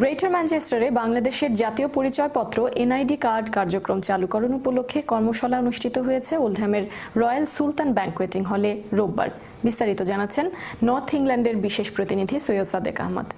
Greater ম্যানচেস্টারে বাংলাদেশের জাতীয় পরিচয়পত্র এনআইডি কার্ড কার্যক্রম চালুকরণ উপলক্ষে কর্মশালা অনুষ্ঠিত হয়েছে ওল্ডহ্যামের রয়্যাল সুলতান ব্যাংকোয়েটিং হলে রোববার। বিস্তারিত জানাচ্ছেন নর্থ ইংল্যান্ডের বিশেষ প্রতিনিধি সৈয়দ সাদেক আহমদ।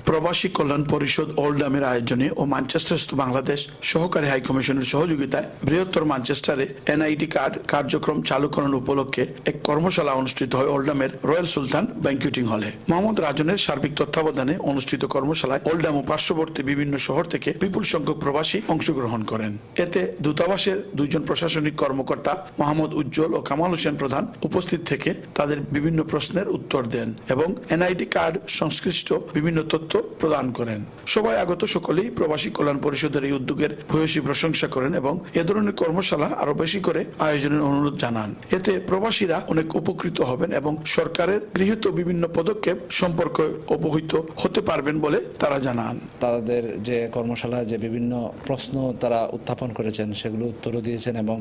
প্রবাসী কল্যাণ পরিষদ ওল্ডহ্যামের আয়োজনে ও ম্যানচেস্টারস্থ বাংলাদেশ সহকারী হাইকমিশনের সহযোগিতায় বৃহত্তর ম্যানচেস্টারে এনআইডি কার্ড কার্যক্রম চালুকরণ উপলক্ষে এক কর্মশালা অনুষ্ঠিত হয় ওল্ডহ্যামের রয়্যাল সুলতান ব্যাংকুয়েটিং হলে। মোহাম্মদ রাজনের সার্বিক তত্ত্বাবধানে অনুষ্ঠিত কর্মশালায় ওল্ডহ্যাম ও পার্শ্ববর্তী বিভিন্ন শহর থেকে বিপুল সংখ্যক প্রবাসী অংশগ্রহণ করেন। এতে দূতাবাসের দুইজন প্রশাসনিক কর্মকর্তা মোহাম্মদ উজ্জ্বল ও কামাল হোসেন প্রধান উপস্থিত থেকে তাদের বিভিন্ন প্রশ্নের উত্তর দেন এবং এনআইডি কার্ড সংশ্লিষ্ট বিভিন্ন তথ্য প্রদান করেন। সবাই আগত সকলেই প্রবাসী কল্যাণ পরিষদের এই উদ্যোগের ভূয়সী প্রশংসা করেন এবং এ ধরনের কর্মশালা আরো বেশি করে আয়োজনের অনুরোধ জানান। এতে প্রবাসীরা অনেক উপকৃত হবেন এবং সরকারের গৃহীত বিভিন্ন পদক্ষেপ সম্পর্কে অবহিত হতে পারবেন বলে তারা জানান। তাদের যে কর্মশালায় যে বিভিন্ন প্রশ্ন তারা উত্থাপন করেছেন সেগুলো উত্তরও দিয়েছেন এবং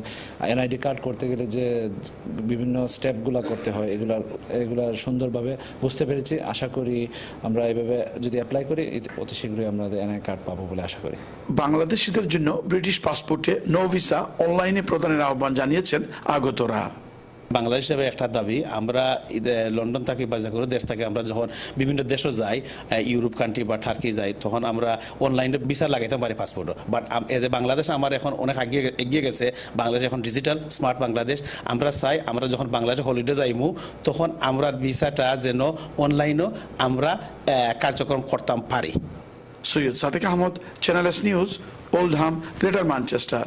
এনআইডি কার্ড করতে গেলে যে বিভিন্ন স্টেপগুলো করতে হয় এগুলা সুন্দরভাবে বুঝতে পেরেছি। আশা করি আমরা এইভাবে যদি অ্যাপ্লাই করি অতি শীঘ্রই আমরা এনআইডি কার্ড পাবো বলে আশা করি। বাংলাদেশিদের জন্য ব্রিটিশ পাসপোর্টে নো ভিসা অনলাইনে প্রদানের আহ্বান জানিয়েছেন আগতরা। বাংলাদেশ হিসেবে একটা দাবি, আমরা লন্ডন থাকি বা যে কোনো দেশ থেকে আমরা যখন বিভিন্ন দেশও যাই, ইউরোপ কান্ট্রি বা টার্কি যাই, তখন আমরা অনলাইনে ভিসা লাগাইতে পারি পাসপোর্টও। বাট এজ এ বাংলাদেশ আমার এখন অনেক এগিয়ে গেছে। বাংলাদেশ এখন ডিজিটাল স্মার্ট বাংলাদেশ। আমরা চাই আমরা যখন বাংলাদেশে হলিডে যাইমু তখন আমরা ভিসাটা যেন অনলাইনও আমরা কার্যক্রম করতাম পারি। Syed Sadek Ahmed, Channel S News, Oldham, Greater Manchester.